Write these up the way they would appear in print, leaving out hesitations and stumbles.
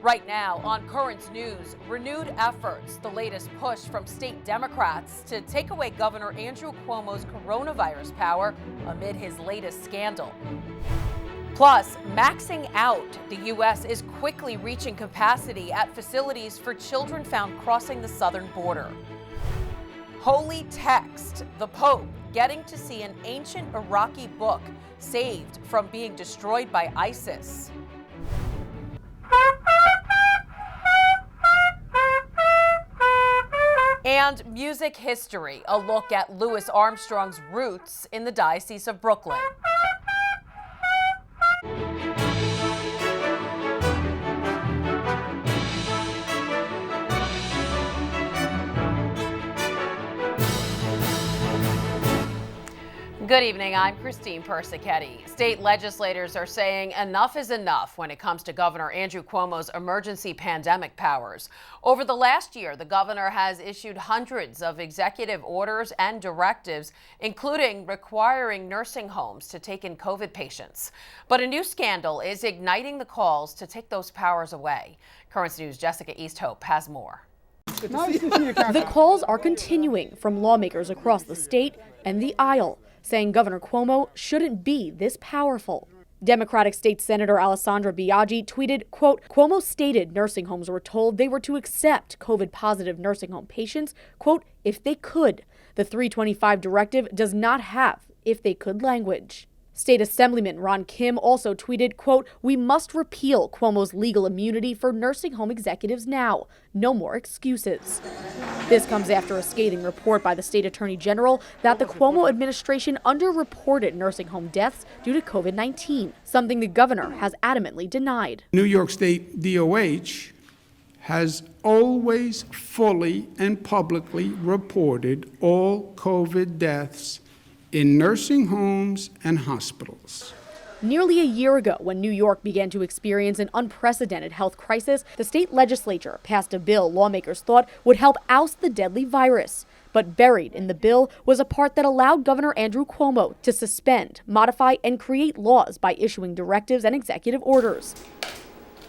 Right now on Currents News, renewed efforts, the latest push from state Democrats to take away Governor Andrew Cuomo's coronavirus power amid his latest scandal. Plus, maxing out, the U.S. is quickly reaching capacity at facilities for children found crossing the southern border. Holy text, the Pope getting to see an ancient Iraqi book saved from being destroyed by ISIS. And music history, a look at Louis Armstrong's roots in the Diocese of Brooklyn. Good evening, I'm Christine Persichetti. State legislators are saying enough is enough when it comes to Governor Andrew Cuomo's emergency pandemic powers. Over the last year, the governor has issued hundreds of executive orders and directives, including requiring nursing homes to take in COVID patients. But a new scandal is igniting the calls to take those powers away. Currents News' Jessica Easthope has more. The calls are continuing from lawmakers across the state and the aisle, saying Governor Cuomo shouldn't be this powerful. Democratic State Senator Alessandra Biaggi tweeted, quote, Cuomo stated nursing homes were told they were to accept COVID-positive nursing home patients, quote, if they could. The 325 directive does not have if they could language. State Assemblyman Ron Kim also tweeted, quote, we must repeal Cuomo's legal immunity for nursing home executives now. No more excuses. This comes after a scathing report by the state attorney general that the Cuomo administration underreported nursing home deaths due to COVID-19, something the governor has adamantly denied. New York State DOH has always fully and publicly reported all COVID deaths in nursing homes and hospitals. Nearly a year ago, when New York began to experience an unprecedented health crisis, the state legislature passed a bill lawmakers thought would help oust the deadly virus. But buried in the bill was a part that allowed Governor Andrew Cuomo to suspend, modify, and create laws by issuing directives and executive orders.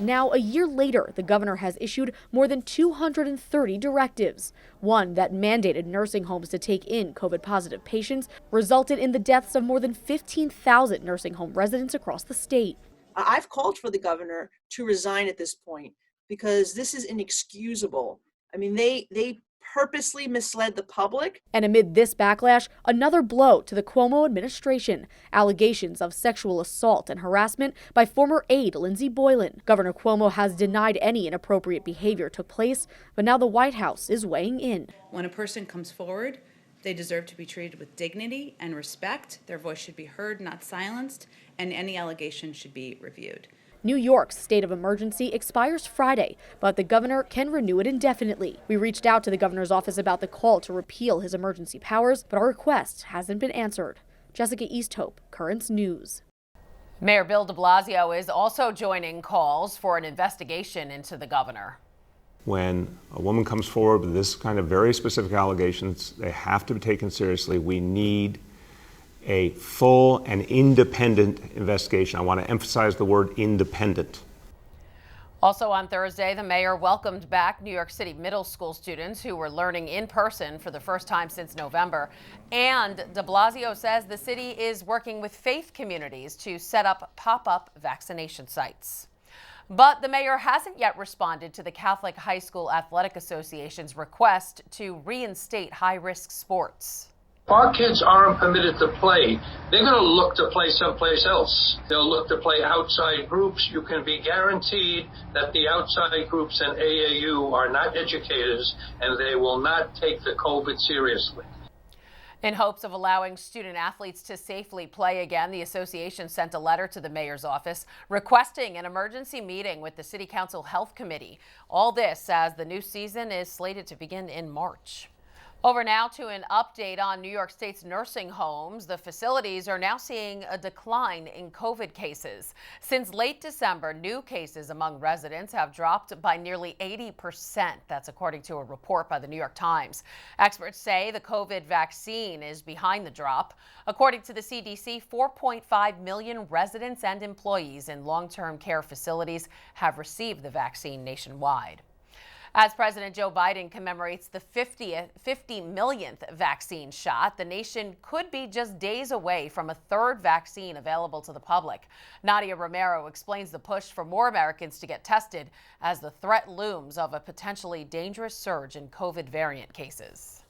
Now, a year later, the governor has issued more than 230 directives. One that mandated nursing homes to take in COVID-positive patients resulted in the deaths of more than 15,000 nursing home residents across the state. I've called for the governor to resign at this point because this is inexcusable. I mean, they purposely misled the public. And amid this backlash, another blow to the Cuomo administration. Allegations of sexual assault and harassment by former aide Lindsey Boylan. Governor Cuomo has denied any inappropriate behavior took place, but now the White House is weighing in. When a person comes forward, they deserve to be treated with dignity and respect. Their voice should be heard, not silenced, and any allegation should be reviewed. New York's state of emergency expires Friday, but the governor can renew it indefinitely. We reached out to the governor's office about the call to repeal his emergency powers, but our request hasn't been answered. Jessica Easthope, Currents News. Mayor Bill de Blasio is also joining calls for an investigation into the governor. When a woman comes forward with this kind of very specific allegations, they have to be taken seriously. We need a full and independent investigation. I want to emphasize the word independent. Also on Thursday, the mayor welcomed back New York City middle school students who were learning in person for the first time since November. And de Blasio says the city is working with faith communities to set up pop-up vaccination sites. But the mayor hasn't yet responded to the Catholic High School Athletic Association's request to reinstate high-risk sports. Our kids aren't permitted to play. They're going to look to play someplace else. They'll look to play outside groups. You can be guaranteed that the outside groups in AAU are not educators and they will not take the COVID seriously. In hopes of allowing student athletes to safely play again, the association sent a letter to the mayor's office requesting an emergency meeting with the City Council Health Committee. All this as the new season is slated to begin in March. Over now to an update on New York State's nursing homes. The facilities are now seeing a decline in COVID cases. Since late December, new cases among residents have dropped by nearly 80%. That's according to a report by the New York Times. Experts say the COVID vaccine is behind the drop. According to the CDC, 4.5 million residents and employees in long-term care facilities have received the vaccine nationwide. As President Joe Biden commemorates the 50 millionth vaccine shot, the nation could be just days away from a third vaccine available to the public. Nadia Romero explains the push for more Americans to get tested as the threat looms of a potentially dangerous surge in COVID variant cases.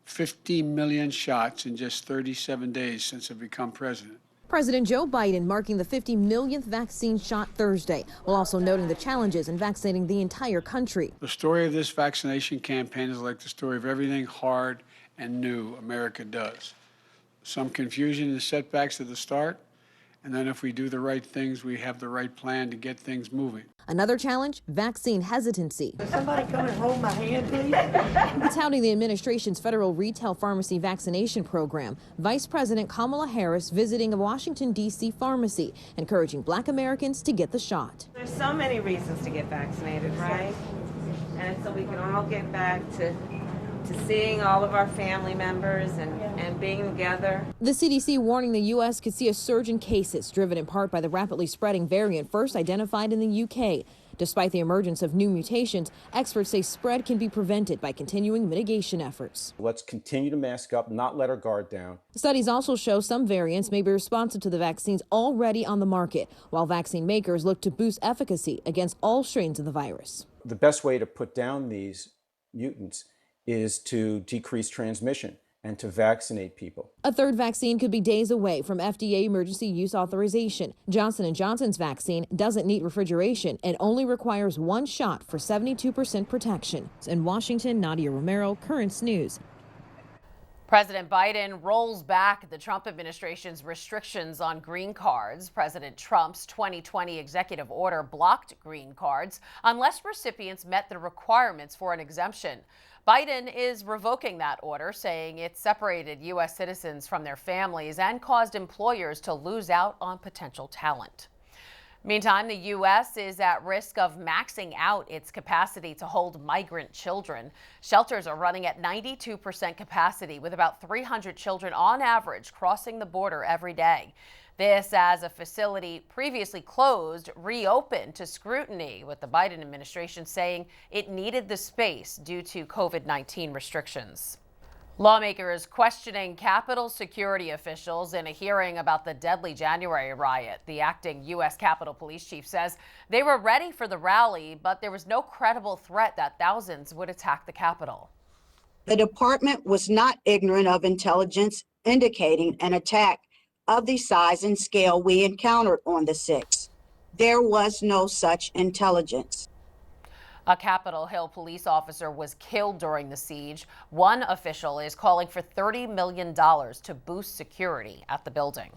50 million shots in just 37 days since I've become president. President Joe Biden marking the 50 millionth vaccine shot Thursday, while also noting the challenges in vaccinating the entire country. The story of this vaccination campaign is like the story of everything hard and new America does. Some confusion and setbacks at the start, and then if we do the right things, we have the right plan to get things moving. Another challenge, vaccine hesitancy. Somebody come and hold my hand, please. Touting the administration's federal retail pharmacy vaccination program, Vice President Kamala Harris visiting a Washington, D.C. pharmacy, encouraging Black Americans to get the shot. There's so many reasons to get vaccinated, right? And so we can all get back to seeing all of our family members and being together. The CDC warning the U.S. could see a surge in cases, driven in part by the rapidly spreading variant first identified in the UK. Despite the emergence of new mutations, experts say spread can be prevented by continuing mitigation efforts. Let's continue to mask up, not let our guard down. Studies also show some variants may be responsive to the vaccines already on the market, while vaccine makers look to boost efficacy against all strains of the virus. The best way to put down these mutants is to decrease transmission and to vaccinate people. A third vaccine could be days away from FDA emergency use authorization. Johnson & Johnson's vaccine doesn't need refrigeration and only requires one shot for 72% protection. In Washington, Nadia Romero, Currents News. President Biden rolls back the Trump administration's restrictions on green cards. President Trump's 2020 executive order blocked green cards unless recipients met the requirements for an exemption. Biden is revoking that order, saying it separated U.S. citizens from their families and caused employers to lose out on potential talent. Meantime, the U.S. is at risk of maxing out its capacity to hold migrant children. Shelters are running at 92% capacity, with about 300 children on average crossing the border every day. This as a facility previously closed reopened to scrutiny, with the Biden administration saying it needed the space due to COVID-19 restrictions. Lawmakers questioning Capitol security officials in a hearing about the deadly January riot. The acting U.S. Capitol Police Chief says they were ready for the rally, but there was no credible threat that thousands would attack the Capitol. The department was not ignorant of intelligence indicating an attack of the size and scale we encountered on the 6th. There was no such intelligence. A Capitol Hill police officer was killed during the siege. One official is calling for $30 million to boost security at the building.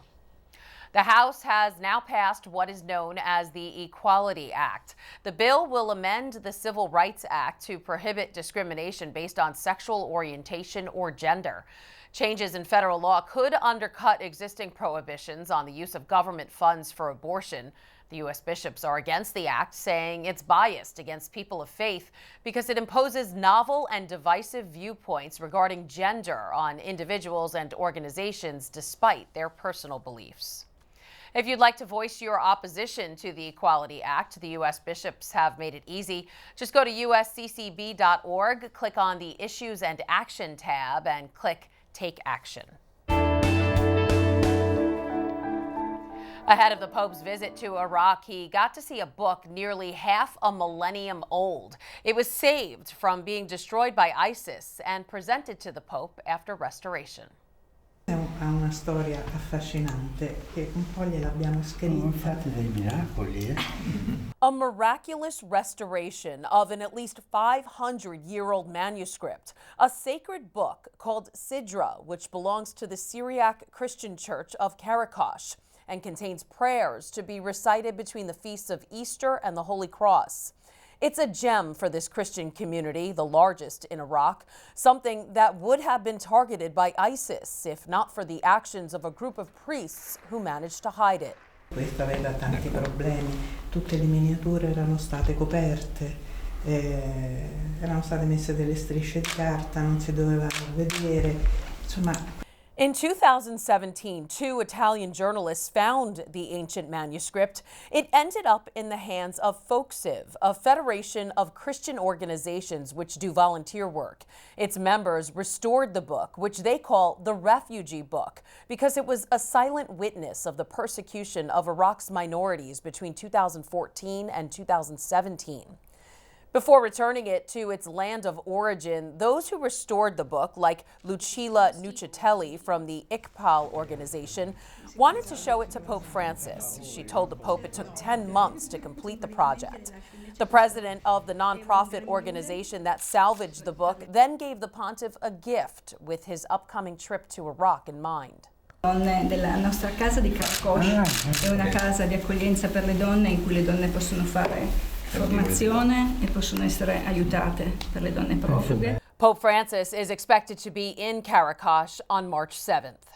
The House has now passed what is known as the Equality Act. The bill will amend the Civil Rights Act to prohibit discrimination based on sexual orientation or gender. Changes in federal law could undercut existing prohibitions on the use of government funds for abortion. The U.S. bishops are against the act, saying it's biased against people of faith because it imposes novel and divisive viewpoints regarding gender on individuals and organizations despite their personal beliefs. If you'd like to voice your opposition to the Equality Act, the U.S. bishops have made it easy. Just go to usccb.org, click on the Issues and Action tab, and click Take Action. Ahead of the Pope's visit to Iraq, he got to see a book nearly half a millennium old. It was saved from being destroyed by ISIS and presented to the Pope after restoration. Ha una storia affascinante che un po' gliel'abbiamo scritta. Dei miracoli, A miraculous restoration of an at least 500-year-old manuscript, a sacred book called Sidra, which belongs to the Syriac Christian Church of Karakash and contains prayers to be recited between the feasts of Easter and the Holy Cross. It's a gem for this Christian community, the largest in Iraq, something that would have been targeted by ISIS if not for the actions of a group of priests who managed to hide it. Questa aveva tanti problemi, tutte le miniature erano state coperte, erano state messe delle strisce di carta, non si dovevano vedere, insomma. In 2017, 2 Italian journalists found the ancient manuscript. It ended up in the hands of Folksiv, a federation of Christian organizations which do volunteer work. Its members restored the book, which they call the Refugee Book, because it was a silent witness of the persecution of Iraq's minorities between 2014 and 2017. Before returning it to its land of origin, those who restored the book, like Lucilla Nucitelli from the Iqbal organization, wanted to show it to Pope Francis. She told the Pope it took 10 months to complete the project. The president of the nonprofit organization that salvaged the book then gave the pontiff a gift with his upcoming trip to Iraq in mind. Donne della nostra casa di Karakosh è una casa di accoglienza per le donne in cui le donne possono fare formazione e possono essere aiutate per le donne profughe. Pope Francis is expected to be in Karakosh on March 7th.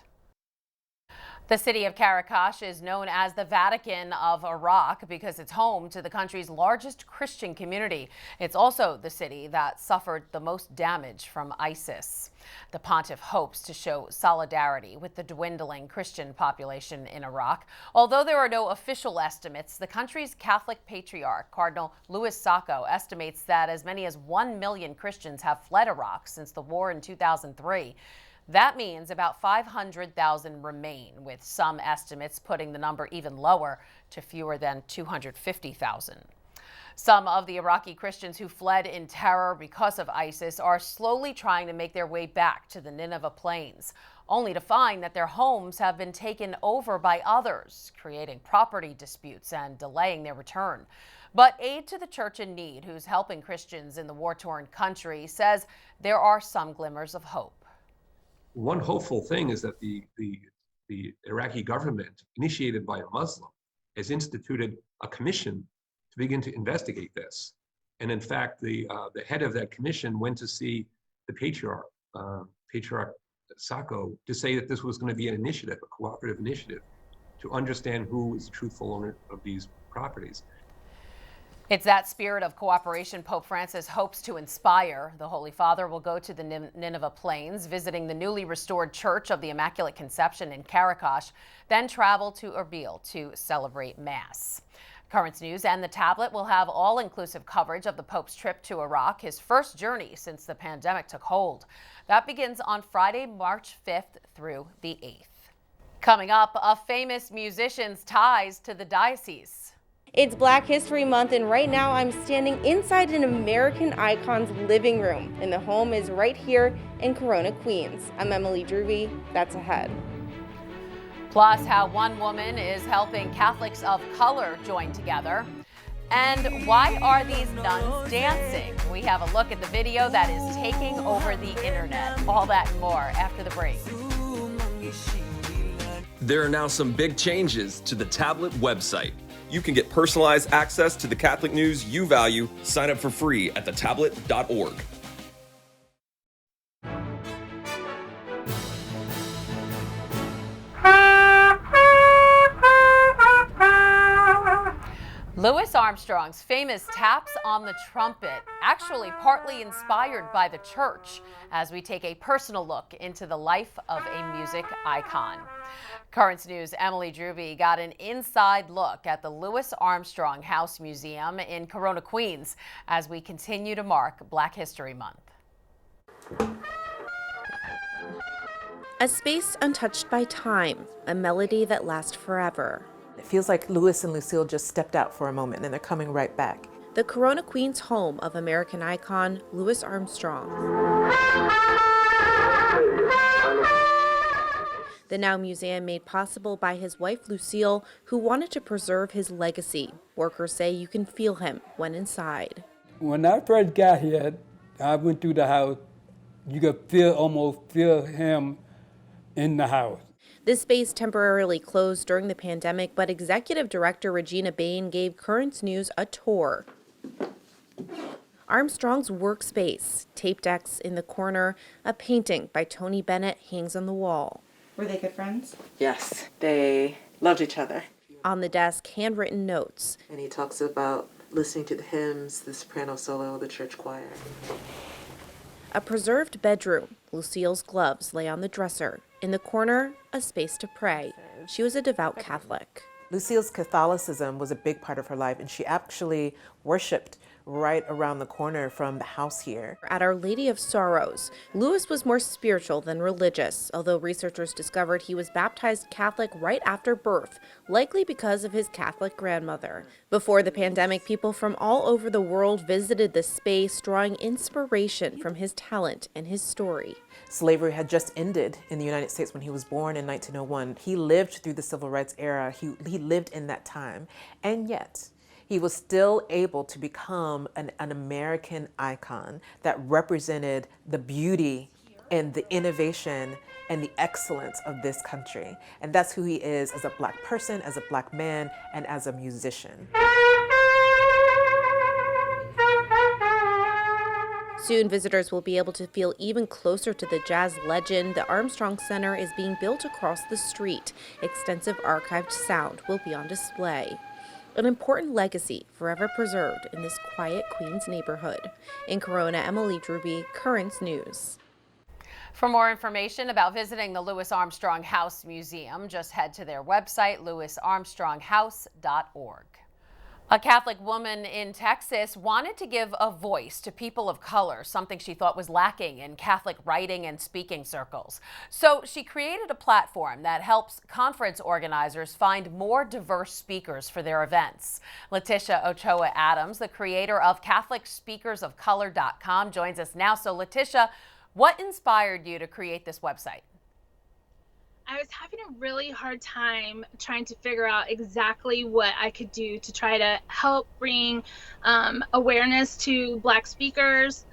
The city of Karakosh is known as the Vatican of Iraq because it's home to the country's largest Christian community. It's also the city that suffered the most damage from ISIS. The pontiff hopes to show solidarity with the dwindling Christian population in Iraq. Although there are no official estimates, the country's Catholic Patriarch, Cardinal Louis Sacco, estimates that as many as 1 million Christians have fled Iraq since the war in 2003. That means about 500,000 remain, with some estimates putting the number even lower to fewer than 250,000. Some of the Iraqi Christians who fled in terror because of ISIS are slowly trying to make their way back to the Nineveh Plains, only to find that their homes have been taken over by others, creating property disputes and delaying their return. But Aid to the Church in Need, who's helping Christians in the war-torn country, says there are some glimmers of hope. One hopeful thing is that the Iraqi government, initiated by a Muslim, has instituted a commission to begin to investigate this. And in fact, the head of that commission went to see the Patriarch Sacco, to say that this was going to be an initiative, a cooperative initiative, to understand who is the truthful owner of these properties. It's that spirit of cooperation Pope Francis hopes to inspire. The Holy Father will go to the Nineveh Plains, visiting the newly restored Church of the Immaculate Conception in Karakosh, then travel to Erbil to celebrate Mass. Currents News and The Tablet will have all-inclusive coverage of the Pope's trip to Iraq, his first journey since the pandemic took hold. That begins on Friday, March 5th through the 8th. Coming up, a famous musician's ties to the diocese. It's Black History Month, and right now I'm standing inside an American icon's living room, and the home is right here in Corona, Queens. I'm Emily Druvy. That's ahead. Plus, how one woman is helping Catholics of color join together. And why are these nuns dancing? We have a look at the video that is taking over the internet. All that and more after the break. There are now some big changes to the Tablet website. You can get personalized access to the Catholic news you value. Sign up for free at thetablet.org. Louis Armstrong's famous taps on the trumpet, actually partly inspired by the church, as we take a personal look into the life of a music icon. Currents News' Emily Druvy got an inside look at the Louis Armstrong House Museum in Corona, Queens, as we continue to mark Black History Month. A space untouched by time, a melody that lasts forever. It feels like Louis and Lucille just stepped out for a moment and they're coming right back. The Corona, Queens home of American icon Louis Armstrong. The now museum made possible by his wife Lucille, who wanted to preserve his legacy. Workers say you can feel him when inside. When I first got here, I went through the house. You could almost feel him in the house. This space temporarily closed during the pandemic, but Executive Director Regina Bain gave Currents News a tour. Armstrong's workspace, tape decks in the corner, a painting by Tony Bennett hangs on the wall. Were they good friends? Yes, they loved each other. On the desk, handwritten notes. And he talks about listening to the hymns, the soprano solo, the church choir. A preserved bedroom. Lucille's gloves lay on the dresser. In the corner, a space to pray. She was a devout Catholic. Lucille's Catholicism was a big part of her life, and she actually worshipped right around the corner from the house here. At Our Lady of Sorrows, Louis was more spiritual than religious, although researchers discovered he was baptized Catholic right after birth, likely because of his Catholic grandmother. Before the pandemic, people from all over the world visited the space, drawing inspiration from his talent and his story. Slavery had just ended in the United States when he was born in 1901. He lived through the civil rights era. He lived in that time. And yet, he was still able to become an American icon that represented the beauty and the innovation and the excellence of this country. And that's who he is as a Black person, as a Black man, and as a musician. Soon, visitors will be able to feel even closer to the jazz legend. The Armstrong Center is being built across the street. Extensive archived sound will be on display. An important legacy forever preserved in this quiet Queens neighborhood. In Corona, Emily Druby, Currents News. For more information about visiting the Louis Armstrong House Museum, just head to their website, louisarmstronghouse.org. A Catholic woman in Texas wanted to give a voice to people of color, something she thought was lacking in Catholic writing and speaking circles. So she created a platform that helps conference organizers find more diverse speakers for their events. Letitia Ochoa Adams, the creator of CatholicSpeakersOfColor.com, joins us now. So Letitia, what inspired you to create this website? I was having a really hard time trying to figure out exactly what I could do to try to help bring awareness to Black speakers,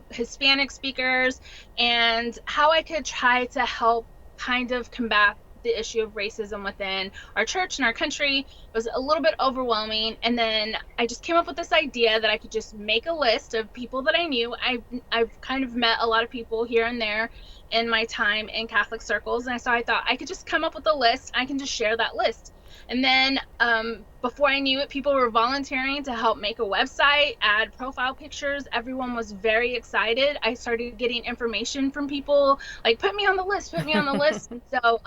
Hispanic speakers, and how I could try to help kind of combat the issue of racism within our church and our country. It was a little bit overwhelming, and then I just came up with this idea that I could just make a list of people that I knew. I've kind of met a lot of people here and there in my time in Catholic circles, and so I thought I could just come up with a list. I can just share that list. And then before I knew it, people were volunteering to help make a website, add profile pictures. Everyone was very excited. I started getting information from people like, put me on the list, put me on the list. And so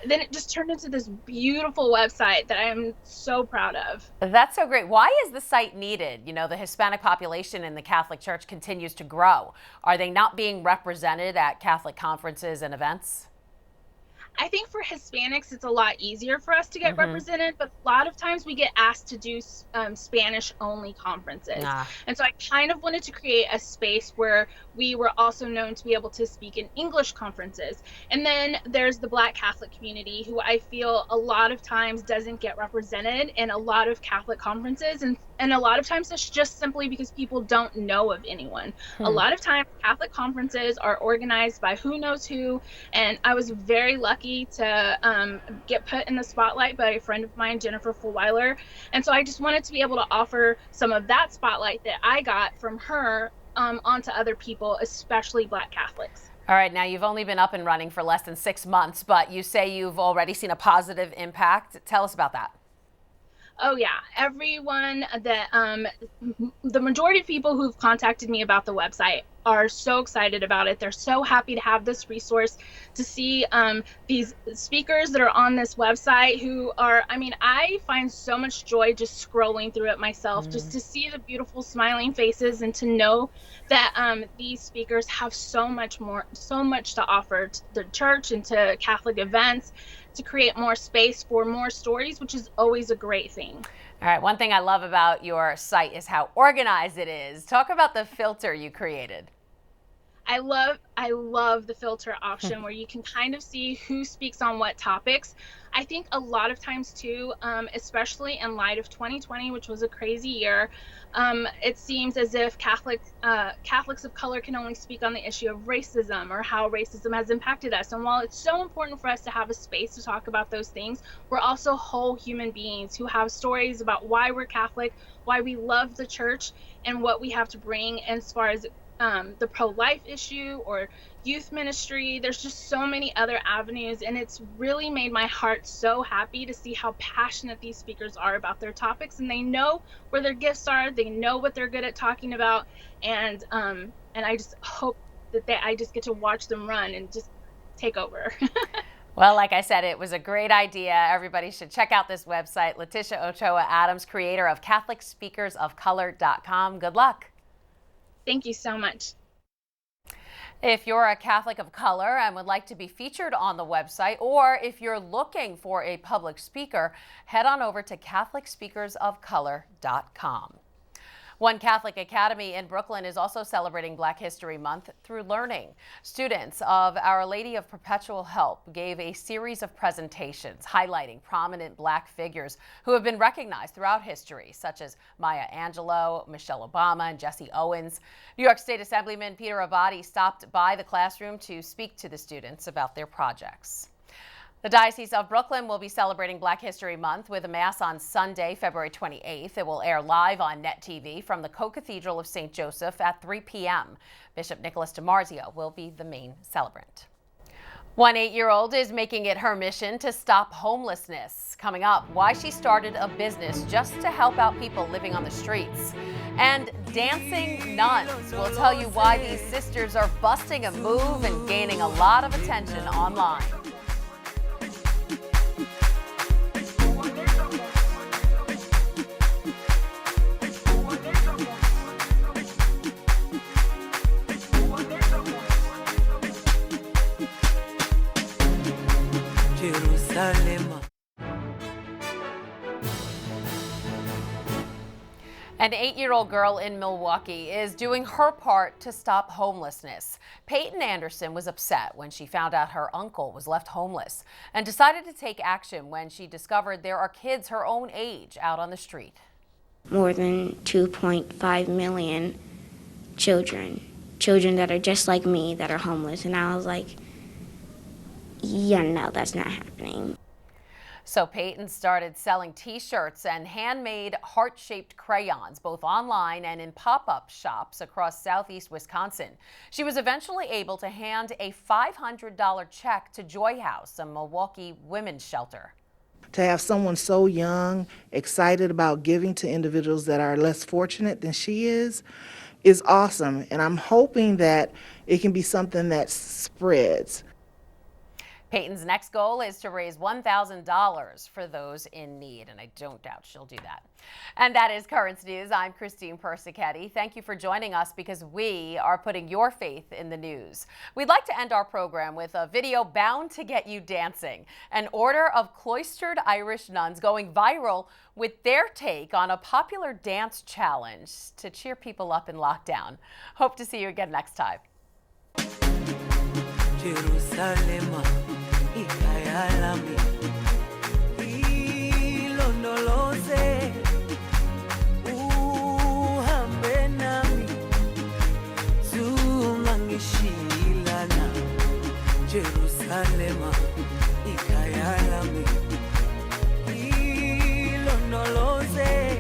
then it just turned into this beautiful website that I'm so proud of. That's so great. Why is the site needed? The Hispanic population in the Catholic Church continues to grow. Are they not being represented at Catholic conferences and events? I think for Hispanics, it's a lot easier for us to get represented, but a lot of times we get asked to do Spanish-only conferences. And so I kind of wanted to create a space where we were also known to be able to speak in English conferences. And then there's the Black Catholic community, who I feel a lot of times doesn't get represented in a lot of Catholic conferences. And a lot of times it's just simply because people don't know of anyone. A lot of times Catholic conferences are organized by who knows who, and I was very lucky to get put in the spotlight by a friend of mine, Jennifer Fulweiler. And so I just wanted to be able to offer some of that spotlight that I got from her onto other people, especially Black Catholics. All right, now you've only been up and running for less than 6 months, but you say you've already seen a positive impact. Tell us about that. Oh yeah, everyone that the majority of people who've contacted me about the website are so excited about it. They're so happy to have this resource, to see these speakers that are on this website who are, I find so much joy just scrolling through it myself, just to see the beautiful smiling faces and to know that these speakers have so much to offer to the church and to Catholic events, to create more space for more stories, which is always a great thing. All right, one thing I love about your site is how organized it is. Talk about the filter you created. I love the filter option where you can kind of see who speaks on what topics. I think a lot of times too, especially in light of 2020, which was a crazy year, it seems as if Catholics of color can only speak on the issue of racism or how racism has impacted us. And while it's so important for us to have a space to talk about those things, we're also whole human beings who have stories about why we're Catholic, why we love the church, and what we have to bring as far as the pro-life issue or youth ministry. There's just so many other avenues, and it's really made my heart so happy to see how passionate these speakers are about their topics, and they know where their gifts are, they know what they're good at talking about, and I just hope that I just get to watch them run and just take over. Well, like I said, it was a great idea. Everybody should check out this website. Letitia Ochoa Adams, creator of CatholicSpeakersOfColor.com. Good luck. Thank you so much. If you're a Catholic of color and would like to be featured on the website, or if you're looking for a public speaker, head on over to CatholicSpeakersOfColor.com. One Catholic Academy in Brooklyn is also celebrating Black History Month through learning. Students of Our Lady of Perpetual Help gave a series of presentations highlighting prominent Black figures who have been recognized throughout history, such as Maya Angelou, Michelle Obama, and Jesse Owens. New York State Assemblyman Peter Abadi stopped by the classroom to speak to the students about their projects. The Diocese of Brooklyn will be celebrating Black History Month with a Mass on Sunday, February 28th. It will air live on Net TV from the Co-Cathedral of St. Joseph at 3 p.m. Bishop Nicholas DiMarzio will be the main celebrant. One 8-year-old is making it her mission to stop homelessness. Coming up, why she started a business just to help out people living on the streets. And dancing nuns will tell you why these sisters are busting a move and gaining a lot of attention online. An 8-year-old girl in Milwaukee is doing her part to stop homelessness. Peyton Anderson was upset when she found out her uncle was left homeless and decided to take action when she discovered there are kids her own age out on the street. More than 2.5 million children that are just like me that are homeless. And I was like, yeah, no, that's not happening. So Peyton started selling t-shirts and handmade heart-shaped crayons, both online and in pop-up shops across southeast Wisconsin. She was eventually able to hand a $500 check to Joy House, a Milwaukee women's shelter. To have someone so young, excited about giving to individuals that are less fortunate than she is awesome. And I'm hoping that it can be something that spreads. Peyton's next goal is to raise $1,000 for those in need, and I don't doubt she'll do that. And that is Currents News. I'm Christine Persichetti. Thank you for joining us because we are putting your faith in the news. We'd like to end our program with a video bound to get you dancing. An order of cloistered Irish nuns going viral with their take on a popular dance challenge to cheer people up in lockdown. Hope to see you again next time. Jerusalem, ikayalami, ilondoloze, uhambe nami, zungangishilana. Jerusalem, ikayalami, ilondoloze.